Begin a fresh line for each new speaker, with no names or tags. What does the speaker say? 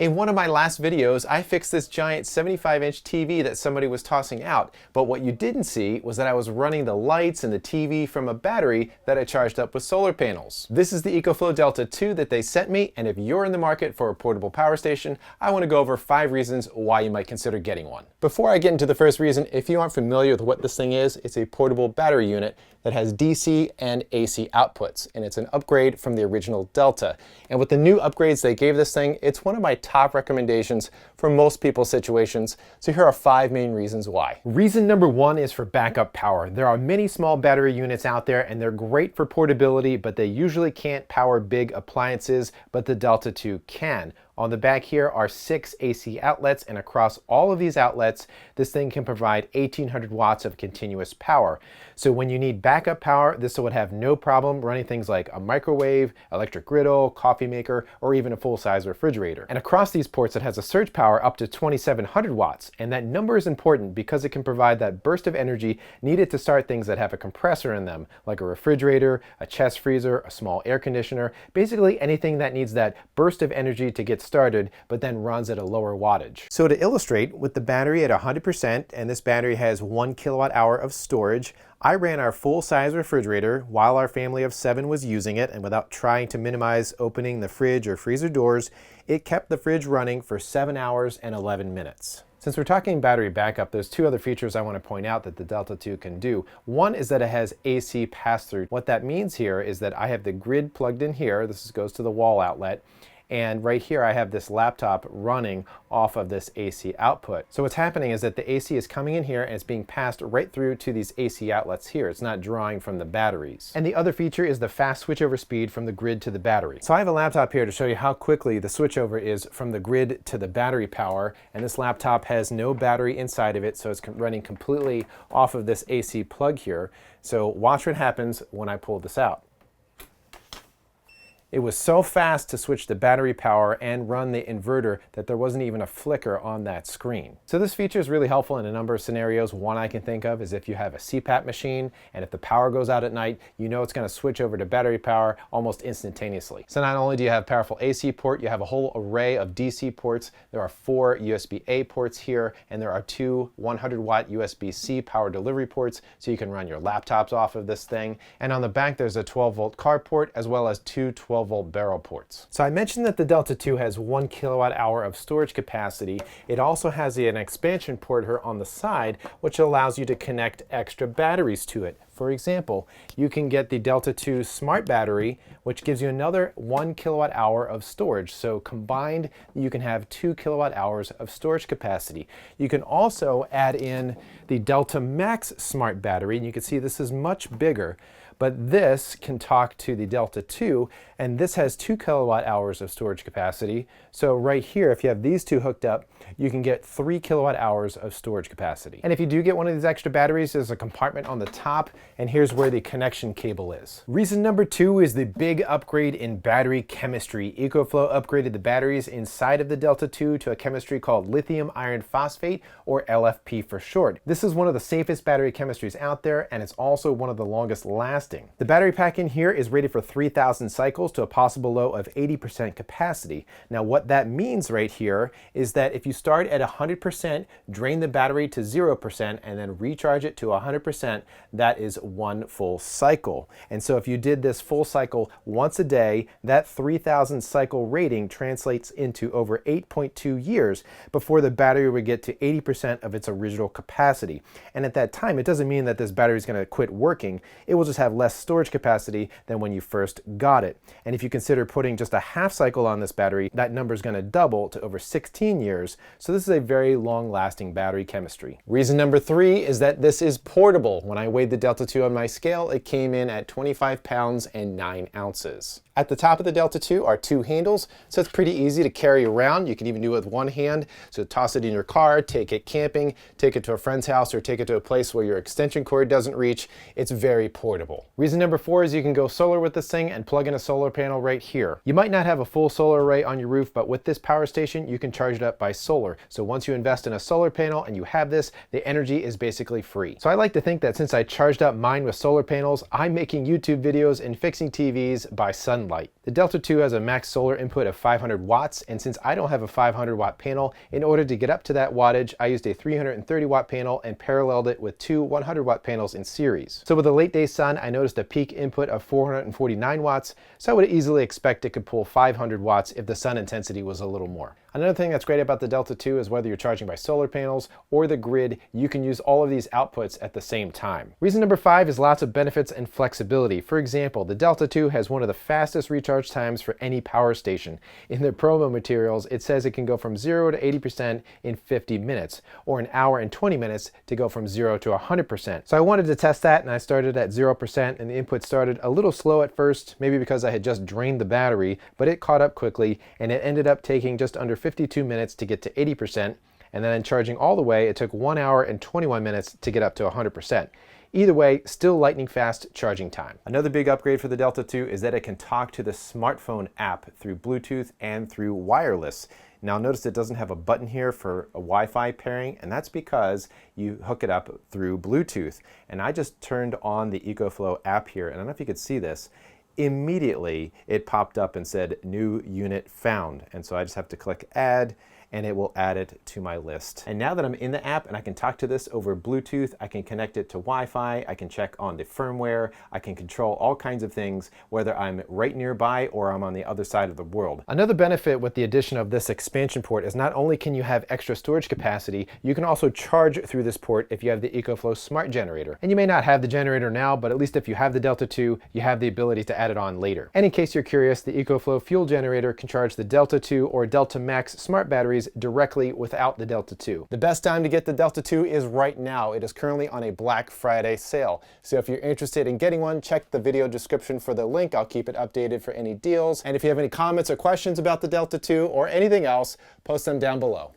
In one of my last videos, I fixed this giant 75-inch TV that somebody was tossing out, but what you didn't see was that I was running the lights and the TV from a battery that I charged up with solar panels. This is the EcoFlow Delta 2 that they sent me, and if you're in the market for a portable power station, I want to go over 5 reasons why you might consider getting one. Before I get into the first reason, if you aren't familiar with what this thing is, it's a portable battery unit that has DC and AC outputs, and it's an upgrade from the original Delta. And with the new upgrades they gave this thing, it's one of my top recommendations for most people's situations. So here are 5 main reasons why. Reason number 1 is for backup power. There are many small battery units out there and they're great for portability, but they usually can't power big appliances, but the Delta 2 can. On the back here are 6 AC outlets, and across all of these outlets, this thing can provide 1800 watts of continuous power. So when you need backup power, this would have no problem running things like a microwave, electric griddle, coffee maker, or even a full-size refrigerator. And across these ports, it has a surge power up to 2700 watts, and that number is important because it can provide that burst of energy needed to start things that have a compressor in them, like a refrigerator, a chest freezer, a small air conditioner, basically anything that needs that burst of energy to get started, but then runs at a lower wattage. So to illustrate, with the battery at 100%, and this battery has 1 kilowatt hour of storage, I ran our full-size refrigerator while our family of 7 was using it, and without trying to minimize opening the fridge or freezer doors, it kept the fridge running for 7 hours and 11 minutes. Since we're talking battery backup, there's 2 other features I want to point out that the Delta 2 can do. One is that it has AC pass-through. What that means here is that I have the grid plugged in here. This goes to the wall outlet. And right here I have this laptop running off of this AC output. So what's happening is that the AC is coming in here and it's being passed right through to these AC outlets here. It's not drawing from the batteries. And the other feature is the fast switchover speed from the grid to the battery. So I have a laptop here to show you how quickly the switchover is from the grid to the battery power. And this laptop has no battery inside of it, so it's running completely off of this AC plug here. So watch what happens when I pull this out. It was so fast to switch the battery power and run the inverter that there wasn't even a flicker on that screen. So this feature is really helpful in a number of scenarios. One I can think of is if you have a CPAP machine and if the power goes out at night, you know it's going to switch over to battery power almost instantaneously. So not only do you have a powerful AC port, you have a whole array of DC ports. There are 4 USB-A ports here, and there are 2 100-watt USB-C power delivery ports, so you can run your laptops off of this thing. And on the back there's a 12-volt car port as well as 2 12-volt barrel ports. So I mentioned that the Delta 2 has 1 kilowatt hour of storage capacity. It also has an expansion port here on the side, which allows you to connect extra batteries to it. For example, you can get the Delta 2 Smart Battery, which gives you another 1 kilowatt hour of storage. So combined, you can have 2 kilowatt hours of storage capacity. You can also add in the Delta Max Smart Battery, and you can see this is much bigger. But this can talk to the Delta 2, and this has 2 kilowatt hours of storage capacity. So right here, if you have these 2 hooked up, you can get 3 kilowatt hours of storage capacity. And if you do get one of these extra batteries, there's a compartment on the top, and here's where the connection cable is. Reason number 2 is the big upgrade in battery chemistry. EcoFlow upgraded the batteries inside of the Delta 2 to a chemistry called lithium iron phosphate, or LFP for short. This is one of the safest battery chemistries out there, and it's also one of the longest lasting. The battery pack in here is rated for 3,000 cycles to a possible low of 80% capacity. Now what that means right here is that if you start at 100%, drain the battery to 0%, and then recharge it to 100%, that is 1 full cycle. And so if you did this full cycle once a day, that 3,000 cycle rating translates into over 8.2 years before the battery would get to 80% of its original capacity. And at that time, it doesn't mean that this battery is going to quit working. It will just have less storage capacity than when you first got it. And if you consider putting just a half cycle on this battery, that number is going to double to over 16 years. So this is a very long-lasting battery chemistry. Reason number 3 is that this is portable. When I weighed the Delta 2 on my scale, it came in at 25 pounds and 9 ounces. At the top of the Delta 2 are 2 handles, so it's pretty easy to carry around. You can even do it with one hand. So toss it in your car, take it camping, take it to a friend's house, or take it to a place where your extension cord doesn't reach. It's very portable. Reason number 4 is you can go solar with this thing and plug in a solar panel right here. You might not have a full solar array on your roof, but with this power station, you can charge it up by solar. So once you invest in a solar panel and you have this, the energy is basically free. So I like to think that since I charged up mine with solar panels, I'm making YouTube videos and fixing TVs by sunlight. sunlight. The Delta 2 has a max solar input of 500 watts, and since I don't have a 500 watt panel, in order to get up to that wattage, I used a 330 watt panel and paralleled it with two 100 watt panels in series. So with a late day sun, I noticed a peak input of 449 watts, so I would easily expect it could pull 500 watts if the sun intensity was a little more. Another thing that's great about the Delta 2 is whether you're charging by solar panels or the grid, you can use all of these outputs at the same time. Reason number 5 is lots of benefits and flexibility. For example, the Delta 2 has one of the fastest recharge times for any power station. In the promo materials, it says it can go from 0 to 80% in 50 minutes, or an hour and 20 minutes to go from 0 to 100%. So I wanted to test that, and I started at 0%, and the input started a little slow at first, maybe because I had just drained the battery, but it caught up quickly, and it ended up taking just under 52 minutes to get to 80%, and then charging all the way, it took 1 hour and 21 minutes to get up to 100%. Either way, still lightning fast charging time. Another big upgrade for the Delta 2 is that it can talk to the smartphone app through Bluetooth and through wireless. Now notice it doesn't have a button here for a Wi-Fi pairing, and that's because you hook it up through Bluetooth. And I just turned on the EcoFlow app here, and I don't know if you could see this. Immediately it popped up and said new unit found, and so I just have to click add, and it will add it to my list. And now that I'm in the app and I can talk to this over Bluetooth, I can connect it to Wi-Fi, I can check on the firmware, I can control all kinds of things, whether I'm right nearby or I'm on the other side of the world. Another benefit with the addition of this expansion port is not only can you have extra storage capacity, you can also charge through this port if you have the EcoFlow Smart Generator. And you may not have the generator now, but at least if you have the Delta 2, you have the ability to add it on later. And in case you're curious, the EcoFlow Fuel Generator can charge the Delta 2 or Delta Max smart batteries directly without the Delta 2. The best time to get the Delta 2 is right now. It is currently on a Black Friday sale. So if you're interested in getting one, check the video description for the link. I'll keep it updated for any deals. And if you have any comments or questions about the Delta 2 or anything else, post them down below.